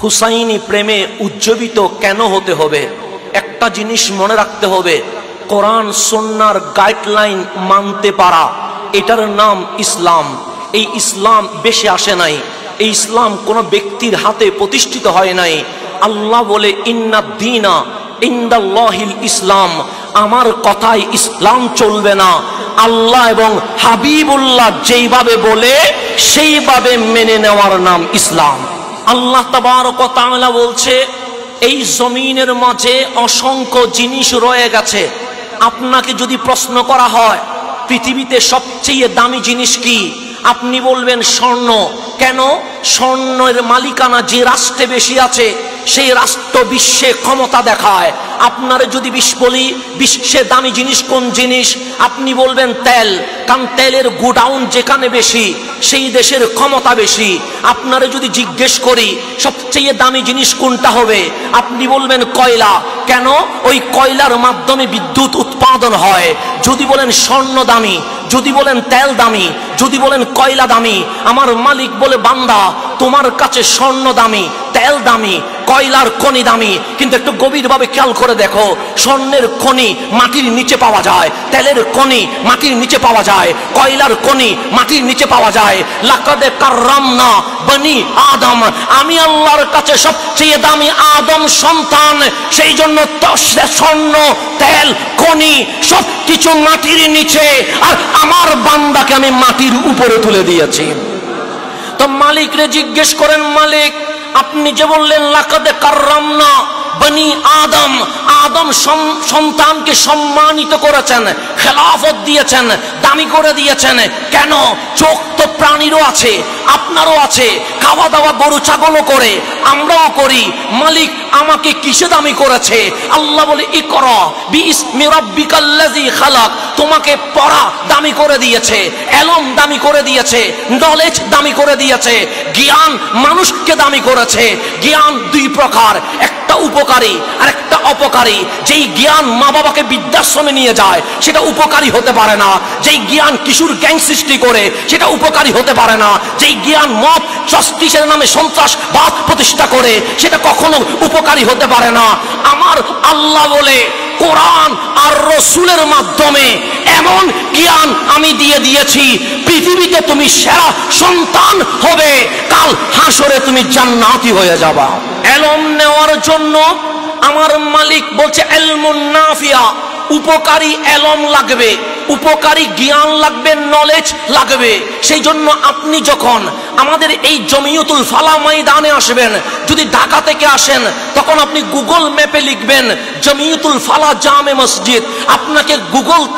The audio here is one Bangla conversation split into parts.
হুসাইনি প্রেমে উজ্জীবিত কেন হতে হবে? একটা জিনিস মনে রাখতে হবে, কোরআন সুন্নাহর গাইডলাইন মানতে পারা, এটার নাম ইসলাম। এই ইসলাম বেশি আসে নাই, এই ইসলাম কোনো ব্যক্তির হাতে প্রতিষ্ঠিত হয় নাই। আল্লাহ বলে ইন্না দীনা ইনদাল্লাহিল ইসলাম, আমার কথায় ইসলাম চলবে না, আল্লাহ এবং হাবিবুল্লাহ যেইভাবে বলে সেইভাবে মেনে নেওয়ার নাম ইসলাম। আল্লাহ তাবারক ওয়া তাআলা বলছে, এই জমিনের মাঝে অসংখ্য জিনিস রয়ে গেছে। আপনাকে যদি প্রশ্ন করা হয় পৃথিবীতে সবচেয়ে দামি জিনিস কি, আপনি বলবেন স্বর্ণ। কেন? স্বর্ণের মালিকানা যে রাষ্ট্রে বেশি আছে সেই রাষ্ট্র বিশ্বে ক্ষমতা দেখায়। আপনারে যদি বলি বিশ্বে দামি জিনিস কোন জিনিস, আপনি বলবেন তেল, কারণ তেলের গোডাউন যেখানে বেশি সেই দেশের ক্ষমতা বেশি। আপনারে যদি জিজ্ঞেস করি সবচেয়ে দামি জিনিস কোনটা হবে, আপনি বলবেন কয়লা। কেন? ওই কয়লার মাধ্যমে বিদ্যুৎ উৎপাদন হয়। যদি বলেন স্বর্ণ দামি, যদি বলেন তেল দামি, যদি বলেন কয়লা দামি, আমার মালিক বলে বান্দা তোমার কাছে স্বর্ণ দামি, তেল দামি, কয়লার খনি দামি, কিন্তু একটু গভীরভাবে খেয়াল করে দেখো, স্বর্ণের খনি মাটির নিচে পাওয়া যায়, তেলের খনি মাটির নিচে পাওয়া যায়, কয়লার খনি মাটির নিচে পাওয়া যায়। লাকাদ কাররামনা বনি আদম, আমি আল্লাহর কাছে সবচেয়ে দামি আদম সন্তান। সেই জন্য স্বর্ণ, তেল, খনি সব কিছু মাটির নিচে, আর আমার বান্দাকে আমি মাটির উপরে তুলে দিয়েছি। তো মালিকরে জিজ্ঞেস করেন, মালিক আপনি যে বললেন লাকাদ কাররামনা বনি আদম, আদম সন্তানকে সম্মানিত করেছেন, খেলাফত দিয়েছেন, দামি করে দিয়েছেন, কেন? চোখ তো প্রাণীরও আছে, আপনারও আছে, খাওয়া দাওয়া গরু ছাগলও করে, আমরাও করি। মালিক আমাকে কিসে দামি করেছে? আল্লাহ বলে ইকরা বিইসমি রাব্বিকাল্লাযী খালাক, তোমাকে পড়া দামি করে দিয়েছে, এলম দামি করে দিয়েছে, নলেজ দামি করে দিয়েছে, জ্ঞান মানুষকে দামি করেছে। জ্ঞান দুই প্রকার, একটা উপকারী আর একটা অপকারী। যেই জ্ঞান মা বাবাকে বৃদ্ধাশ্রমে নিয়ে যায় সেটা উপকারী হতে পারে না। যেই জ্ঞান কিশোর গ্যাং সৃষ্টি করে সেটা উপকারী হতে পারে না। যেই জ্ঞান মত জস্টিসের নামে সন্ত্রাসবাদ প্রতিষ্ঠা করে সেটা কখনো উপকারী হতে পারে না। আমার আল্লাহ বলে কোরআন আর রসুলের মাধ্যমে এমন জ্ঞান আমি দিয়ে দিয়েছি, পৃথিবীতে তুমি সেরা সন্তান হবে, কাল হাসরে তুমি জান্নাতি হয়ে যাবা। এলম নেওয়ার জন্য আমার মালিক বলছে ইলমুন নাফিয়া, উপকারী এলম লাগবে, উপকারী জ্ঞান লাগবে, নলেজ লাগবে। সেই জন্য আপনি যখন আমাদের এই জমিয়তুল ফালাহ ময়দানে আসবেন, যদি ঢাকা থেকে আসেন তখন আপনি গুগল ম্যাপে লিখবেন জমিয়তুল ফালাহ জামে মসজিদ, আপনাকে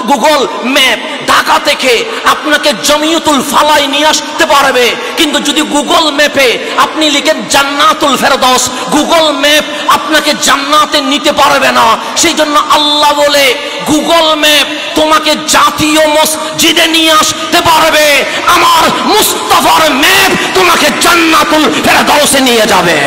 গুগল ম্যাপ ঢাকা থেকে আপনাকে জমিয়তুল ফালাহ নিয়ে আসতে পারবে। কিন্তু যদি গুগল ম্যাপে আপনি লিখেন জান্নাতুল ফেরদৌস, গুগল ম্যাপ আপনাকে জান্নাতে নিতে পারবে না। সেই জন্য আল্লাহ বলে গুগল ম্যাপ তোমাকে জাতীয় মসজিদে নিয়ে আসতে পারবে, আমার মুস্তাফার ম্যাপ তোমাকে জান্নাতুল ফেরদৌসে নিয়ে যাবে।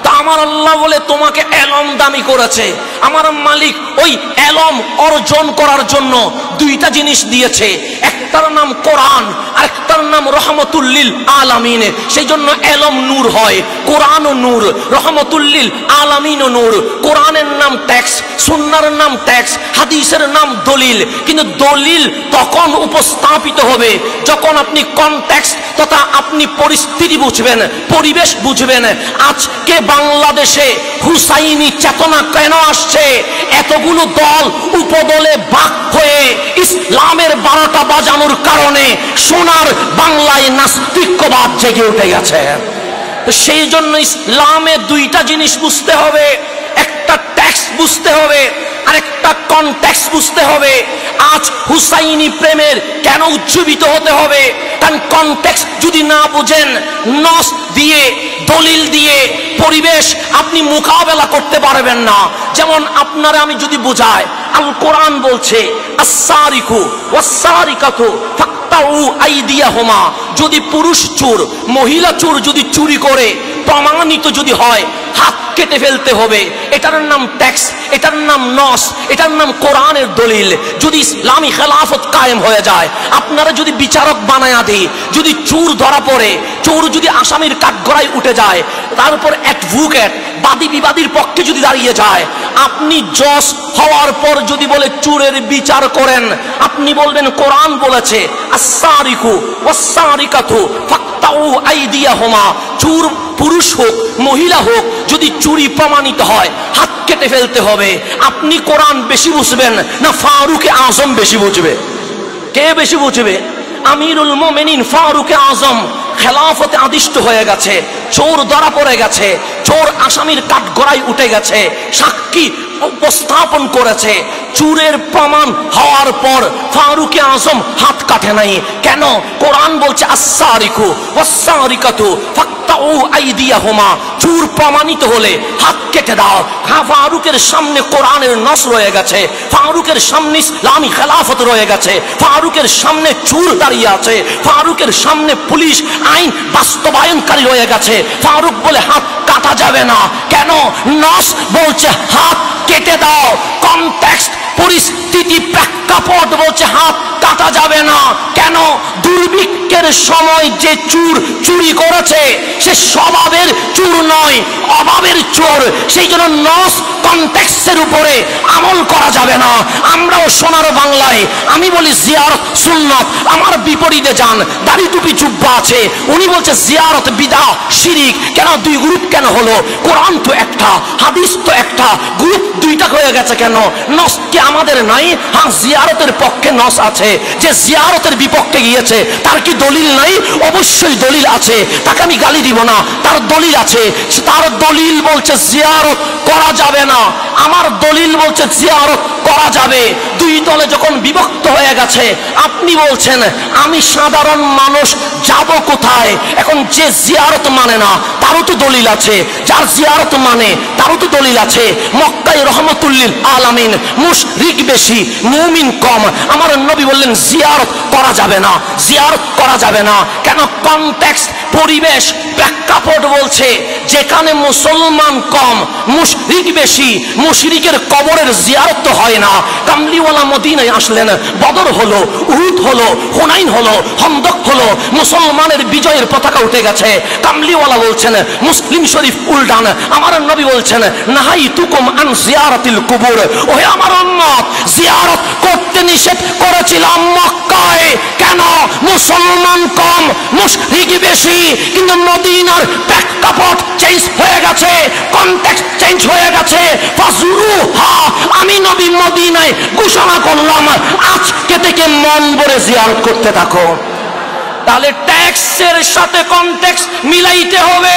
তা আমার আল্লাহ বলে তোমাকে এলম দামি করেছে। আমার মালিক ওই এলম অর্জন করার জন্য দুইটা জিনিস দিয়েছে, একটার নাম কোরআন আর একটার নাম রহমতুল লিল আলামিন। সেই জন্য এলম নূর হয়, কোরআনও নূর, রহমতুল লিল আলামিনও নূর। কোরআনের নাম টেক্সট, সুন্নাহর নাম টেক্সট, হাদিসের নাম দলিল। কিন্তু দলিল তখন উপস্থাপিত হবে যখন আপনি কনটেক্সট তথা আপনি পরিস্থিতি বুঝবেন, পরিবেশ বুঝবেন। আজকে বাংলাদেশে হুসাইনি চেতনা কেন আসছে? এতগুলো দল উপদলে ভাগ হয়ে ইসলামের 12টা বাজানোর কারণে সোনার বাংলায় নাস্তিক্যবাদ জেগে উঠে গেছে। সেই জন্য ইসলামে দুইটা জিনিস বুঝতে হবে, একটা টেক্সট বুঝতে হবে আর একটা কনটেক্সট বুঝতে হবে। আজ হুসাইনি প্রেমের কেন উজ্জীবিত হতে হবে? কারণ কনটেক্সট যদি না বুঝেন, নস দিয়ে দলিল দিয়ে পরিবেশ আপনি মোকাবেলা করতে পারবেন না। যেমন আপনারা আমি যদি বোঝাই, আল কোরআন বলছে আস-সারিকু ওয়াস-সারিকাতু ফাকতাউ আইদিয়াহুমা, যদি পুরুষ চোর মহিলা চোর যদি চুরি করে প্রমাণিত যদি হয় হাত কেটে ফেলতে হবে। এটার নাম ট্যাক্স, এটার নাম নস, এটার নাম কোরআনের দলিল। যদি ইসলামী খেলাফত কায়েম হয়ে যায়, আপনারা যদি বিচারক বানায়া দেয়, যদি চোর ধরা পড়ে, চোর যদি আসামির কাঠগড়ায় উঠে যায়, তারপর অ্যাডভোকেট বাদী বিবাদীর পক্ষে যদি দাঁড়িয়ে যায়, আপনি জজ হওয়ার পর যদি বলে চোরের বিচার করেন, আপনি বলবেন কোরআন বলেছে আস-সারিকু ওয়াস-সারিকাতু ফাকতাউ আইদিয়াহুমা, চোর পুরুষ হোক মহিলা হোক যদি চুরি প্রমাণিত হয় হাত কেটে ফেলতে হবে। আপনি কোরআন বেশি বুঝবেন না ফারুক আজম বেশি বুঝবে? কে বেশি বুঝবে? আমিরুল মুমিনিন ফারুক আজম খেলাফতে আদিষ্ট হয়ে গেছে, চোর ধরা পড়ে গেছে, চোর আসামির কাঠগড়ায় উঠে গেছে, সাক্ষী উপস্থাপন করেছে, চোরের প্রমাণ হওয়ার পর ফারুক আজম হাত কাটে নাই। কেন? কোরআন বলছে আস-সারিকু ওয়াস-সারিকাতু ফাকতাউ আইদিয়াহুমা, চোর প্রমাণিত হলে হাত কেটে দাও। ফারুকের সামনে কোরআনের নস রয়ে গেছে, ফারুকের সামনে ইসলামী খেলাফত রয়ে গেছে, ফারুকের সামনে চোর দাঁড়িয়ে আছে, ফারুকের সামনে পুলিশ আইন বাস্তবায়নকারী রয়ে গেছে। ফারুক বলে হাত কাটা যাবে না। কেন? নস বলছে হাত কেটে দাও। কনটেক্সট, পরিস্থিতি, প্রেক্ষাপট বলছে হাত কাটা যাবে না। কেন? দুর্ভিক্ষের সময় যে চোর চুরি করেছে সে স্বভাবের চোর নয়, অভাবের চোর। সেই জন্য নস কনটেক্সটের উপরে আমল করা যাবে না। আমরাও সোনার বাংলায় আমি বলি জিয়ারত সুন্নাত, আমার বিপরীতে যান, দাড়ি টুপি জুব্বা আছে, উনি বলছে জিয়ারত বিদআ শিরিক। কেন দুই গ্রুপ কেন হলো? কোরআন তো একটা, হাদিস তো একটা, গ্রুপ দুইটা হয়ে গেছে কেন? নস কি আমাদের নাই? হ্যাঁ, জিয়ারতের পক্ষে নস আছে। যে জিয়ারতের বিপক্ষে গিয়েছে তার কি দলিল নাই? অবশ্যই দলিল আছে, তাকে আমি গালি দিব না, তার দলিল আছে। তার দলিল বলছে জিয়ারত করা যাবে না, আমার দলিল বলছে জিয়ারত করা যাবে। দুই দলে যখন বিভক্ত হয়ে গেছে, আপনি বলছেন আমি সাধারণ মানুষ যাব কোথায়? এখন যে জিয়ারত মানে না তারও তো দলিল আছে, যার জিয়ারত মানে তারও তো দলিল আছে। মক্কায় রহমতুল্লিল আলামিন, মুশরিক বেশি মুমিন কম। আমার নবী বললেন জিয়ারত করা যাবে না, জিয়ারত করা যাবে না। কেন? কনটেক্সট, পরিবেশ, প্রেক্ষাপট বলছে যেখানে মুসলমান কম মুশরিক বেশি, মুশরিকের কবরের জিয়ারত তো হয় না। কামলিওয়ালা মদিনায় আসলেন, বদর হলো, উহুদ হলো, হুনাইন হলো, খন্দক হলো, মুসলমানের বিজয়ের পতাকা উঠে গেছে। কামলিওয়ালা বলছেন মুসলিম শরীফ উল্টান। আমার নবী বলছেন নাহাইতুকুম আন জিয়ারাতিল কুবুর, ওহে আমার উম্মত জিয়ারত করতে নিষেধ করেছিলাম মক্কায়। কেন? মুসলমান কম মুশরিক বেশি। কিন্তু মদিনার প্রেক্ষাপট চেঞ্জ হয়ে গেছে, কনটেক্সট চেঞ্জ হয়ে গেছে। ফাজুরুহা, আমি নবী মদিনায় ঘোষণা করলাম আজকে থেকে মন ভরে জিয়ারত করতে থাকো। তাহলে ট্যাক্সের সাথে কনটেক্সট মিলাইতে হবে।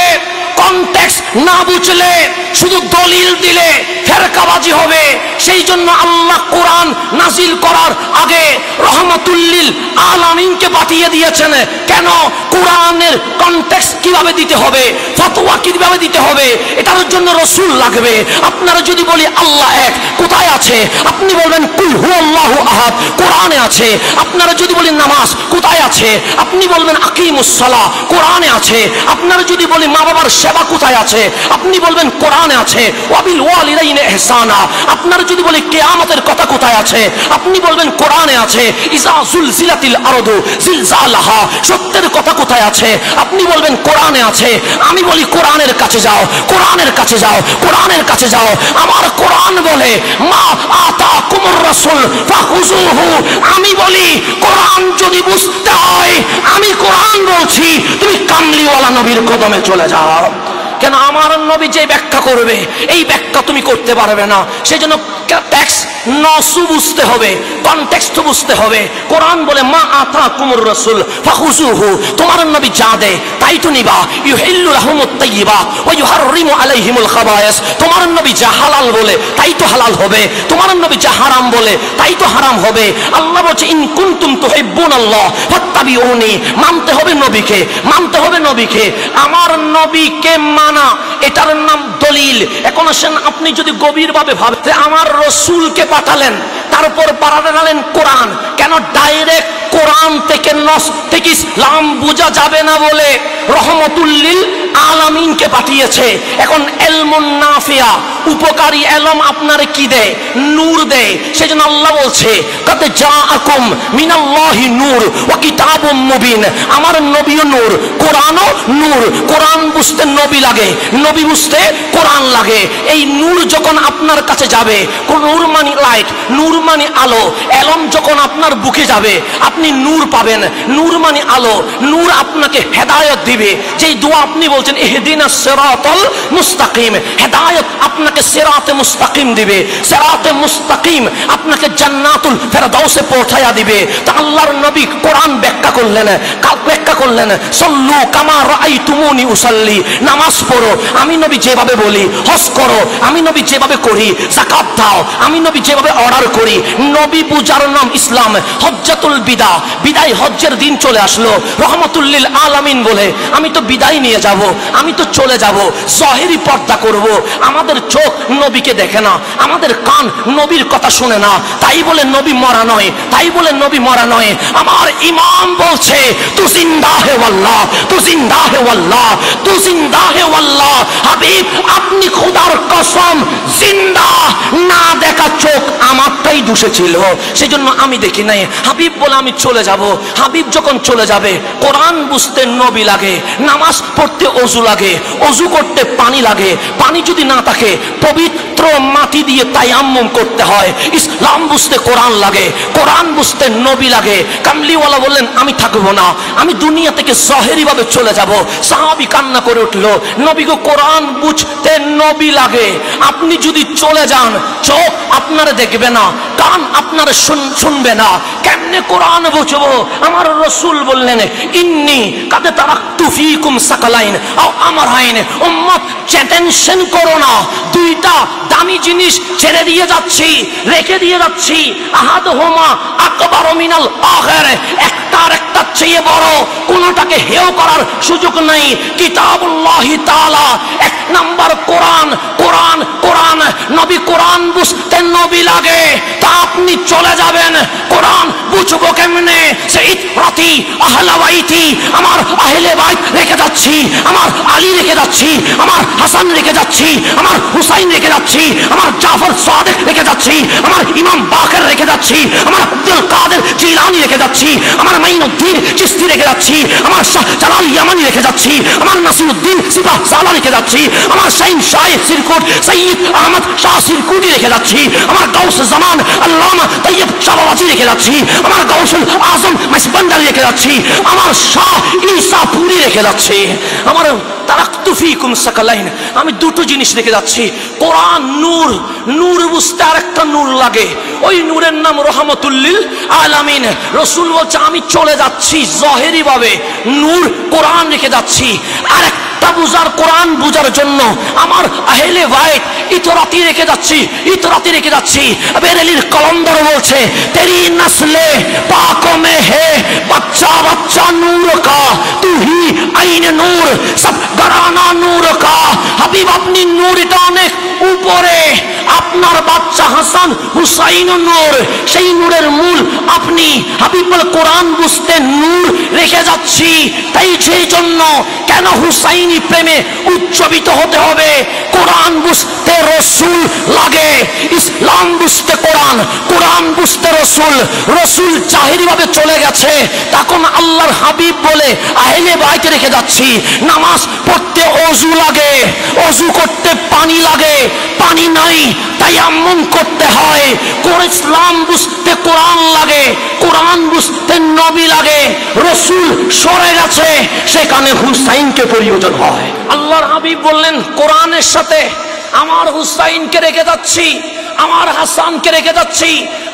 কনটেক্সট না বুঝলে, শুধু দলিল দিলে ফেরকাবাজি হবে। সেই জন্য আল্লাহ কোরআন নাজিল করার আগে রহমতুল্লিল আলামিনকে পাঠিয়ে দিয়েছেন। কেন? কোরআনের কনটেক্সট কিভাবে দিতে হবে, ফতোয়া কিভাবে দিতে হবে, এটার জন্য রাসূল লাগবে। আপনারা যদি বলি আল্লাহ এক, কোথায় আছে? আপনি বলবেন কুল হুয়াল্লাহু আহাদ, কোরআনে আছে। আপনারা যদি বলি নামাজ কোথায় আছে? আপনি বলবেন আকিমুস সালাহ, কোরআনে আছে। আপনারা যদি বলি মা বাবার সেবা কোথায় আছে? আপনি বলবেন কোরআনে আছে। ওয়াবিল ওয়ালিদাইনি ইহসানা, আপনারা যদি বলি কিয়ামতের কথা কোথায় আছে? আপনি বলবেন কোরআনে আছে। ইজা জুলজিলাতিল আরদু জিলজালাহা, সত্যের কথা কোথায় আছে? আপনি বলবেন কোরআনে আছে। আমি বলি কোরআনের কাছে যাও, কোরআনের কাছে যাও, কোরআনের কাছে যাও। আমার কোরআন বলে মা আতাকুমুর রাসূল ফাখুযুহু। আমি বলি কোরআন যদি বুঝতে হয়, আমি কোরআন বলছি তুমি কামলিওয়ালা নবীর কদমে চলে যাও। কেন? আমার নবী যে ব্যাখ্যা করবে এই ব্যাখ্যা তুমি করতে পারবে না। সেজন্য ট্যাক্স নসু বুঝতে হবে, কনটেক্সট বুঝতে হবে। কোরআন বলে মা আতাকুমুর রাসূল ফাখুযুহু, তোমার নবী যা দেয় তাই তো নিবা। ইউহিল্লু লাহুমুত তাইয়্যিবাত ওয়া ইউহাররিমু আলাইহিমুল খাবায়েস, তোমার নবী যা হালাল বলে তাই তো হালাল হবে, তোমার নবী যা হারাম বলে তাই তো হারাম হবে। আল্লাহ বলছে ইন কুনতুম তুহিব্বুনাল্লাহ ফাত্তাবিউনি, মানতে হবে নবীকে, মানতে হবে নবীকে। আমার নবীকে মানা, এটার নাম দলিল। এখন আসেন, আপনি যদি গভীরভাবে ভাবেন আমার রাসূলকে পাঠালেন, তারপর পাঠালেন কোরআন। কেন? ডাইরেক্ট কোরআন থেকে নস থেকে ইসলাম বোঝা যাবে না বলে রহমতুল লিল আলামিনকে পাঠিয়েছে। এখন ইলমুন নাফিয়া, উপকারী ইলম আপনারে কি দেয়? নূর দেয়। সেজন্য আল্লাহ বলছে কাদ জাআকুম মিনাল্লাহি নূর ওয়া কিতাবুম মুবিন। আমার নবীও নূর, কোরআনও নূর। কোরআন বুঝতে নবী লাগে, নবী বুঝতে কোরআন লাগে। এই নূর যখন আপনার কাছে যাবে, নূর মানে লাইট, নূর মানে আলো। ইলম যখন আপনার বুকে যাবে আপনি নূর পাবেন। নূর মানে আলো। নূর আপনাকে হেদায়েত দিবে। যেই দোয়া আপনি বলছেন ইহদিনাস সিরাতাল মুস্তাকিম, হেদায়েত আপনাকে সিরাতে মুস্তাকিম দিবে। সিরাতে মুস্তাকিম আপনাকে জান্নাতুল ফেরদাউসে পৌঁছায়া দিবে। তা আল্লাহর নবী কোরআন ব্যাখ্যা করলেন সাল্লু কামা রাআইতুমুনি উসাল্লি। নামাজ পড়ো আমি নবী যেভাবে বলি, হজ করো আমি নবী যেভাবে করি, যাকাত দাও আমি নবী যেভাবে অর্ডার করি। নবী পূজার নাম ইসলাম। হজ্জাতুল বিদা, বিদায় হজ্জের দিন চলে আসলো। রহমতুল লিল আলামিন বলে আমি তো বিদায় নিয়ে যাব, আমি তো চলে যাব, জাহেরি পর্দা করব। আমাদের চোখ নবীকে দেখে না, আমাদের কান নবীর কথা শুনে না। তাই বলে নবী মরা নয়, তাই বলে নবী মরা নয়। আমার ইমাম বলছে তু জিন্দা হে ওয়াল্লাহ, তু জিন্দা হে ওয়াল্লাহ, তু জিন্দা হে ওয়াল্লাহ। হাবিব আপনি খোদার কসম জিন্দা। না দেখা চোখ আমারটাই দোষে ছিল, সেজন্য আমি দেখি নাই। হাবিব বলে আমি চলে যাব। হাবিব যখন চলে যাবে কোরআন বুঝতে নবী লাগে, নামাজ পড়তে ওযু লাগে, ওযু করতে পানি লাগে, পানি যদি না থাকে পবিত্র মাটি দিয়ে তায়াম্মুম করতে হয়। ইসলাম বুঝতে কোরআন লাগে, কোরআন বুঝতে নবী লাগে। কামলিওয়ালা বললেন আমি থাকবো না, আমি দুনিয়া থেকে জাহেরি ভাবে চলে যাব। সাহাবী কান্না করে উঠলো, নবী গো কোরআন বুঝতে নবী লাগে। আপনি যদি চলে যান চোখ আপনারে দেখবে না, কান আপনারে শুনবে না, কেমনে কোরআন বুঝবো? আমার রাসূল বললেন ইন্নী কাদ তারাকতু ফীকুম সাকালাইন আও আমারাইন। উম্মত টেনশন করো না, দুইটা দামি জিনিস ছেড়ে দিয়ে যাচ্ছি, রেখে দিয়ে যাচ্ছি। আহাদুহুমা আকবারু মিনাল আখির, একটার একটা চেয়ে বড়, কোনটাকে হেয় করার সুযোগ নাই। কিতাবুল্লাহি তাআলা, এক নাম্বার কোরআন। কোরআন কোরআন নবী কোরআন বুঝতে নবী লাগে। তা আপনি চলে যাবেন, কোরআন বুঝবো কেমনে? সাইয়্যিদ রাতি আহলে বাইতি, আমার আহলে বাইত রেখে যাচ্ছি, আমার আলী রেখে যাচ্ছি, আমার হাসান রেখে যাচ্ছি, আমার হুসাইন রেখে যাচ্ছি, আমার জাফর সাদেক রেখে যাচ্ছি, আমার ইমাম বাকের রেখে যাচ্ছি, আমার আব্দুল কাদের জিলানী রেখে যাচ্ছি, আমার মাইনুদ্দিন চিশতি রেখে যাচ্ছি, আমার শাহ জালাল ইয়ামানি রেখে যাচ্ছি, আমার নাসিরউদ্দিন সিপাহ সালা রেখে যাচ্ছি, আমার শাইন শাহ সিরকুট সৈয়দ আহমদ শাহ সিরকুটি রেখে যাচ্ছি, আমার গাউস জামান আল্লামা তৈয়ব শাহবাজি রেখে যাচ্ছি, আমার গাউসুল আজম মাসবান্দারি রেখে যাচ্ছি, আমার শাহ ঈসা পুরি রেখে যাচ্ছি, আমার তারাকতু ফীকুম সাকালাইন। আমি দুটো জিনিস রেখে যাচ্ছি, কোরআন নূর। নূর বুঝতে আরেকটা নূর লাগে, ওই নূরের নাম রহমতুল লিল আলামিন। রাসূল বলছে আমি চলে যাচ্ছি জাহেরি ভাবে, নূর কোরআন রেখে যাচ্ছি। আরেকটা বুঝার, কোরআন বুঝার জন্য আমার আহলে বাইত ইতরাতি রেখে যাচ্ছি, ইতরাতি রেখে যাচ্ছি। বেরেলির কলন্দর বলছে তেরি নসলে পাক মে হে বাচ্চা বাচ্চা নূর কা, তু হি আইন নূর সব গরানা নূর কা। হাবিব আপনি নূর, এটা অনেক উপরে। আপনার বাচ্চা হাসান হুসাইন নূর, সেই নূরের মূল আপনি। হাবিব বলে কোরআন বুঝতে নূর রেখে যাচ্ছি। তাই সেই জন্য কেন হুসাইনি প্রেমে উজ্জীবিত হতে হবে? কোরআন বুঝতে রাসূল লাগে, ইসলাম বুঝতে কোরআন, কোরআন বুঝতে রাসূল। রাসূল জাহেরি ভাবে চলে গেছে, তখন আল্লাহর হাবিব বলে আহলে বাইত রেখে যাচ্ছি। নামাজ পড়তে ওযু লাগে, ওযু করতে পানি লাগে, পানি নাই তায়াম্মুম করতে হয়। ইসলাম বুঝতে কোরআন লাগে, কোরআন বুঝতে নবী লাগে। রাসূল সরে গেছে, সেখানে হুসাইনকে প্রয়োজন হয়। আল্লাহর হাবিব বললেন কোরআনের সাথে আমার হুসাইনকে রেখে যাচ্ছি, আমার হাসানকে রেখে যাচ্ছি,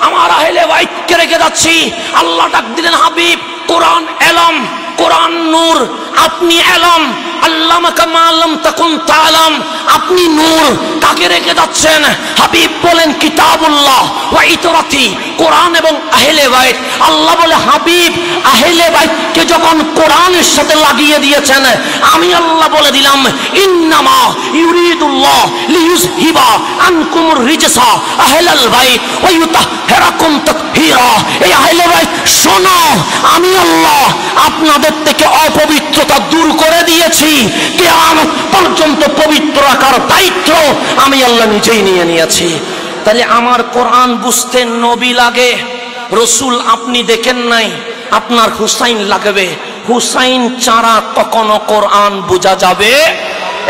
আমার আহলে বাইতকে রেখে যাচ্ছি। আল্লাহ ডাক দিলেন হাবিব কোরআন এলম, কোরআন নূর, আপনি এলম। আল্লামাকা মা লাম তাকুন তাআলাম, আপনি নূর। কাকে রেখে যাচ্ছেন? হাবিব বলেন কিতাবুল্লাহ ওয়া ইতরাতি, কোরআন এবং আহলে বাইত। আল্লাহ বলে হাবিব আহলে বাইতকে যখন কোরআনের সাথে লাগিয়ে দিয়েছেন, আমি আল্লাহ বলে দিলাম ইন্নামা ইউরিদুল্লাহ লিইউযহিবা আনকুমুর রিজসা আহলাল বাইত ওয়া ইউতাহহিরাকুম তাতহীরা। এই আহলে বাইত শোনো, আমি আল্লাহ আপনাদের থেকে অপবিত্রতা অপবিত্রতা দূর করে দিয়েছি, কিয়ামত পর্যন্ত পবিত্র রাখার দায়িত্ব আমি আল্লাহ নিজেই নিয়ে নিয়েছি। তাহলে আমার কোরআন বুঝতে নবী লাগে, রসুল আপনি দেখেন নাই, আপনার হুসাইন লাগবে। হুসাইন ছাড়া কখনো কোরআন বোঝা যাবে?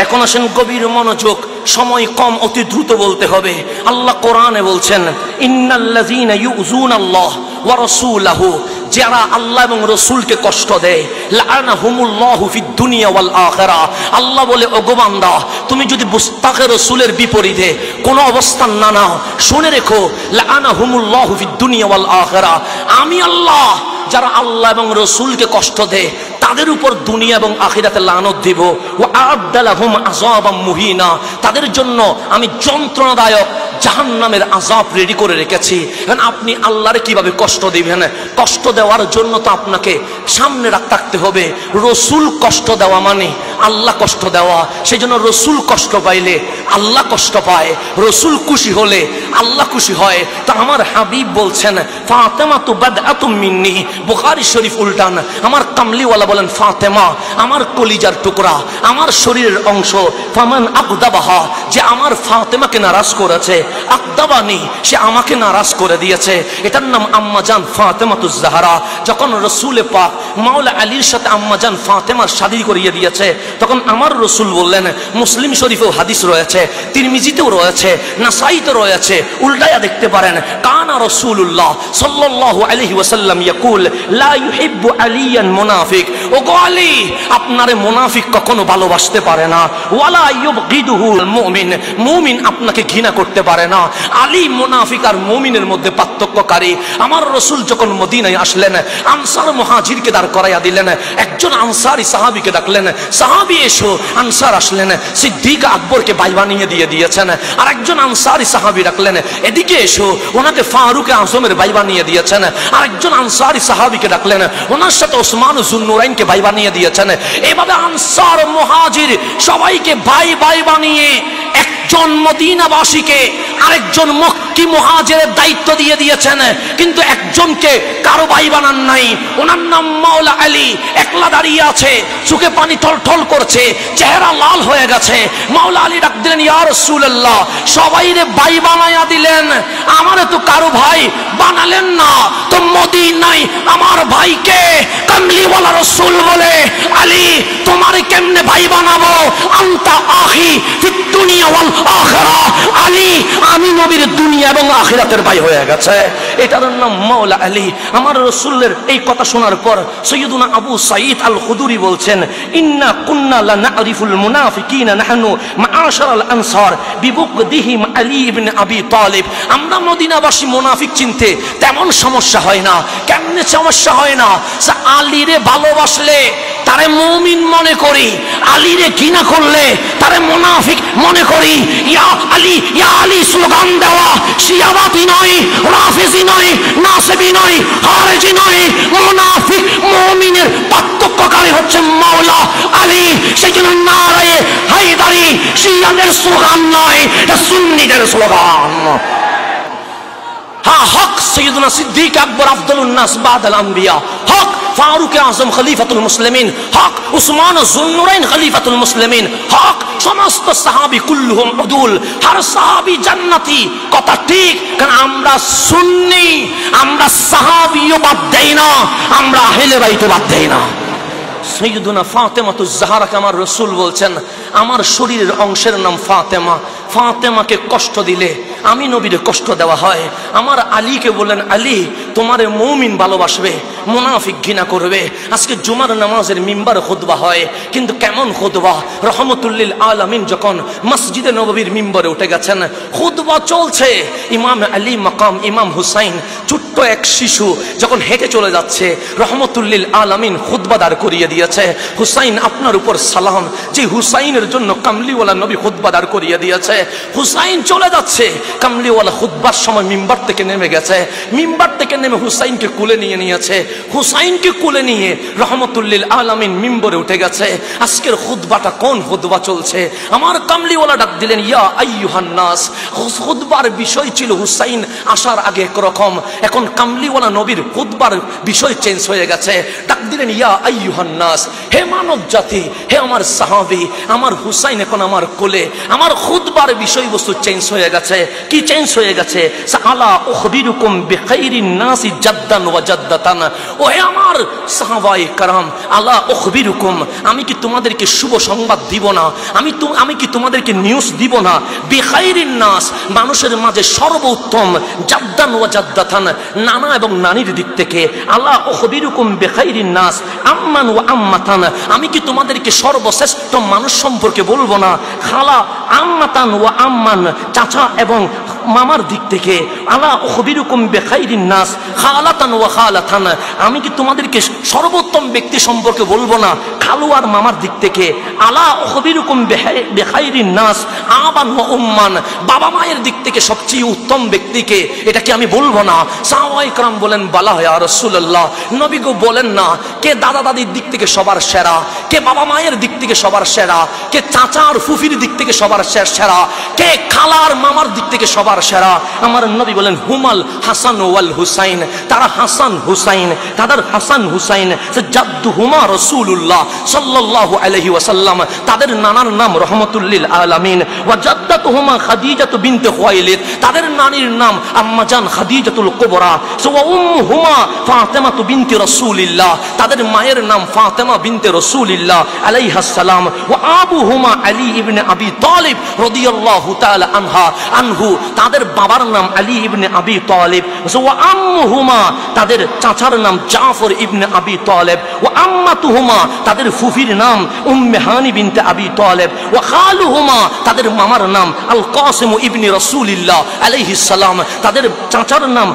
এখন আসেন গভীর মনোযোগ, সময় কম, অতি দ্রুত বলতে হবে। আল্লাহ কোরআনে বলছেন, ইন্নাল্লাযীনা ইউযুনাল্লাহ ওয়া রাসূলাহু, যারা আল্লাহ এবং রসুলকে কষ্ট দেয়, লাআনাহুমুল্লাহু ফিদ দুনিয়া ওয়াল আখিরাহ। আল্লাহ বলে, ওগো বান্দা, তুমি যদি মুস্তাকে রসুলের বিপরীতে কোনো অবস্থান না নাও, শুনে রেখো, লাআনাহুমুল্লাহু ফিদ দুনিয়া ওয়াল আখিরাহ, আমি আল্লাহ যারা আল্লাহ এবং রসুলকে কষ্ট দেয় তাদের উপর দুনিয়া এবং আখিরাতে লানত দিব। ওয়া আ'আদ্দা লাহুম আযাবাম মুহিনা, তাদের জন্য আমি যন্ত্রণাদায়ক জাহান্নামের আযাব রেডি করে রেখেছি। এখন আপনি আল্লাহরে কিভাবে কষ্ট দিবেন? কষ্ট দেওয়ার জন্য তো আপনাকে সামনে রাখতে হবে, রসুল কষ্ট দেওয়া মানে আল্লাহ কষ্ট দেওয়া। সেই জন্য রসুল কষ্ট পাইলে আল্লাহ কষ্ট পায়, রসুল খুশি হলে আল্লাহ খুশি হয়। তা আমার হাবিব বলছেন, ফাতেমা তু বাদআতুম মিন্নি, বুখারী শরীফ উল্টান, আমার কামলিওয়ালা বলেন, ফাতেমা আমার কলিজার টুকরা, আমার শরীরের অংশ। ফামান আকদাবাহা, যে আমার ফাতেমাকে নারাজ করেছে, আকদাবানি, সে আমাকে নারাজ করে দিয়েছে। এটার নাম আম্মাজান ফাতেমাতুজ জাহরা। যখন রসুলে পাক মাওলা আলীর সাথে আম্মাজান ফাতেমার শাদী করিয়ে দিয়েছে, তখন আমার রসুল বললেন, মুসলিম শরীফেও হাদিস রয়েছে, তিরমিজিতেও রয়েছে, নাসাইতে রয়েছে, উল্টায়া দেখতে পারেন, কানা রাসূলুল্লাহ সাল্লাল্লাহু আলাইহি ওয়াসাল্লাম ইয়াকুল লা ইউহিব্বু আলিয়ান মুনাফিক, ওগো আলী, আপনারে মুনাফিক কখনো ভালোবাসতে পারে না। ওয়ালা ইউবগিদুহুল মুমিন, মুমিন আপনাকে ঘৃণা করতে পারে না। আলী মুনাফিক আর মুমিনের মধ্যে পার্থক্যকারী। আমার রসুল যখন মদিনায় আসলেন, আনসার মুহাজিরকে দাঁড় করাইয়া দিলেন, একজন আনসারী সাহাবীকে ডাকলেন, সাহাবী এসো। আনসার আসলেন, সিদ্দিক আকবরকে ভাই বানিয়ে দিয়েছেন। আর একজন আনসারী সাহাবী ডাকলেন, এদিকে এসো, ওনাকে ফারুক আজমের ভাই বানিয়ে দিয়েছেন। আর একজন আনসারী সাহাবীকে ডাকলেন, ওনার সাথে ওসমান যুন্নুরাইনকে ভাই বানিয়ে দিয়েছেন। এভাবে আনসার মুহাজির সবাইকে ভাই ভাই বানিয়ে একজন মদিনাবাসীকে আরেকজন মক্কি মুহাজিরের দায়িত্ব দিয়ে দিয়েছেন, কিন্তু একজনকে কারো ভাই বানান নাই। ওনার নাম মাওলা আলী, একলা দাঁড়িয়ে আছে, চোখে পানি টলটল করছে, চেহারা লাল হয়ে গেছে। মাওলা আলী ডাক দিলেন, ইয়া রাসূলুল্লাহ, সবাইরে ভাই বানায়া দিলেন, আমারে তো কারো ভাই বানালেন না, তো মদিনায় আমার ভাইকে কামলিওয়ালা রসুল বলে, আলী তোমারে কেমনে ভাই বানাবো? আনতা আখি ফিদ দুনিয়া ওয়াল আখিরাহ, আলী আমি নবীর দুনিয়া এবং আখিরাতের ভাই হয়ে গেছে। এটার নাম মাওলা আলী। আমার রাসূলের এই কথা শোনার পর সাইয়্যিদুনা আবু সাঈদ আল খুদরি বলছেন, ইন্না কুন্না লা না'রিফুল মুনাফিকিনা নাহনু মাআশারাল আনসার বিবুগদিহিম আলী ইবনে আবি তালিব। আমরা মদিনাবাসী মুনাফিক চিনতে তেমন সমস্যা হয় না। কেমনে সমস্যা হয় না? আলীরে ভালোবাসলে তারে মুমিন মনে করি, আলীরে ঘৃণা করলে তারে মুনাফিক মনে করি। ইয়া আলী, ইয়া আলী স্লোগান দেওয়া শিয়াবাতি নয়, রাফিজি নয়, নাসিবি নয়, খারেজি নয়, মুনাফিক মুমিনের পার্থক্যকারী হচ্ছে মাওলা আলী। সেই জন্য নারায়ে হায়দারি শিয়াদের স্লোগান নয়, এটা সুন্নিদের স্লোগান। হ্যাঁ, হক সৈয়দনা সিদ্দিক আকবর আফদলুন নাস বাদাল আম্বিয়া, হক ফারুক আজম খলিফাতুল মুসলিমিন, হক উসমান যুন্নুরাইন খলিফাতুল মুসলিমিন, হক সমস্ত সাহাবী কুল্লুহুম উদুল, হর সাহাবী জান্নাতি। কথা ঠিক, কারণ আমরা সুন্নি, আমরা সাহাবীও বাদ দেই না, আমরা আহলে বাইতও বাদ দেই না। সৈয়দুনা ফাতেমাতুজ জাহরাকে আমার রসুল বলছেন, আমার শরীরের অংশের নাম ফাতেমা, ফাতেমাকে কষ্ট দিলে আমি নবীরে কষ্ট দেওয়া হয়। আমার আলীকে বললেন, আলী তোমারে মুমিন ভালোবাসবে, মুনাফিক ঘৃণা করবে। আজকে জুমার নামাজের মিম্বার খুতবা হয়, কিন্তু কেমন খুতবা? রহমতুল্লিল আলামিন যখন মসজিদে নববীর মিম্বরে উঠে গেছেন, খুতবা চলছে, ইমাম আলী মাকাম ইমাম হুসাইন ছোট্ট এক শিশু যখন হেঁটে চলে যাচ্ছে, রহমতুল্লিল আলামিন খুতবা দাঁড় করিয়ে দিয়েছে, হুসাইন আপনার উপর সালাম। যে হুসাইনের জন্য কামলিওয়ালা নবী খুতবা দাঁড় করিয়ে দিয়েছে, হুসাইন চলে যাচ্ছে, কামলিওয়ালা খুতবার সময় মিম্বার থেকে নেমে গেছে, মিম্বার থেকে নেমে হুসাইনকে কোলে নিয়ে নিয়েছে, হুসাইনকে কোলে নিয়ে রহমতুল্লিল আলামিন মিম্বরে উঠে গেছে। আজকের খুতবাটা কোন খুতবা চলছে? আমার কামলিওয়ালা ডাক দিলেন, ইয়া আইয়ুহান নাস। খুতবার বিষয় ছিল হুসাইন আসার আগে একরকম, এখন কামলিওয়ালা নবীর খুতবার বিষয় চেঞ্জ হয়ে গেছে। ডাক দিলেন, ইয়া আইয়ুহান নাস, হে মানব জাতি, হে আমার সাহাবী, আমার হুসাইন এখন আমার কোলে। আমার খুতবার বিষয়বস্তু চেঞ্জ হয়ে গেছে। কি চেঞ্জ হয়ে গেছে? আলা উখবিরুকুম বিখাইরিন নাসি জাদ্দান ওয়া জাদ্দাতান। ও হে আমার সাহাবায়ে کرام, আলা উখবিরুকুম, আমি কি তোমাদেরকে শুভ সংবাদ দিব না? আমি কি তোমাদেরকে নিউজ দিব না? বিখাইরিন নাস, মানুষের মাঝে সর্বোত্তম, জাদ্দান ওয়া জাদ্দাতান, নানা এবং নানির দিক থেকে। আলা উখবিরুকুম বিখাইরিন নাস আম্মান ওয়া আম্মাতান, আমি কি তোমাদেরকে সর্বশ্রেষ্ঠ মানুষ সম্পর্কে বলবো না? খালা আম্মাতান ওয়া আম্মান, চাচা এবং মামার দিক থেকে। আলা উখবিরুকুম বিখাইরিন নাস খালাতান ওয়া খালাতান, আমি কি তোমাদেরকে সর্বোত্তম ব্যক্তি সম্পর্কে বলবো না? খালু আর মামার দিক থেকে। আলা উখবিরুকুম বিখাইরিন নাস আবান ওয়া উম্মান, বাবা মায়ের দিক থেকে সবচেয়ে উত্তম ব্যক্তিকে, এটা কি আমি বলবো না? সাহাবায়ে کرام বলেন, বালা ইয়া রাসূলুল্লাহ, নবী গো বলেন না, কে দাদা দাদির দিক থেকে সবার সেরা, কে বাবা মায়ের দিক থেকে সবার সেরা, কে চাচা আর ফুফির দিক থেকে সবার সেরা, কে খালা আর মামার দিক থেকে সবার সেরা? আমার নবী বলেন, হুমাল হাসান ওয়াল হুসাইন, তারা হাসান হুসাইন, তাদের হাসান হুসাইন জাদ্দুহুমা রাসূলুল্লাহ সাল্লাল্লাহু আলাইহি ওয়াসাল্লাম, তাদের নানার নাম রহমাতুল্লিল আলামিন। ওয়া জাদ্দাতুহুমা খাদিজাতু বিনতে খুয়াইলিদ, তাদের নানির নাম আম্মা জান খাদিজাতুল কুবরা। ওয়া উম্মুহুমা ফাতেমাতু বিনতে রাসূলিল্লাহ, তাদের মায়ের নাম ফাতেমা বিনতে রাসূলিল্লাহ আলাইহিস সালাম। ওয়া আবুহুমা আলী ইবনে আবি তালিব রাদিয়াল্লাহু তাআলা আনহু, তাদের বাবার নাম আলী ইবনে আবি তালিব। ওয়া আম্মুহুমা, তাদের চাচার নাম জাফর ইবনে আবি তালিব। ওয়া আম্মাতুহুমা, তাদের ফুফির নাম উম্মে হানি বিনতে আবি তালিব। ওয়া খালুহুমা, তাদের মামার নাম আল কাসিম ইবনে রাসূলিল্লাহ আলাইহিস সালাম, তাদের চাচার নাম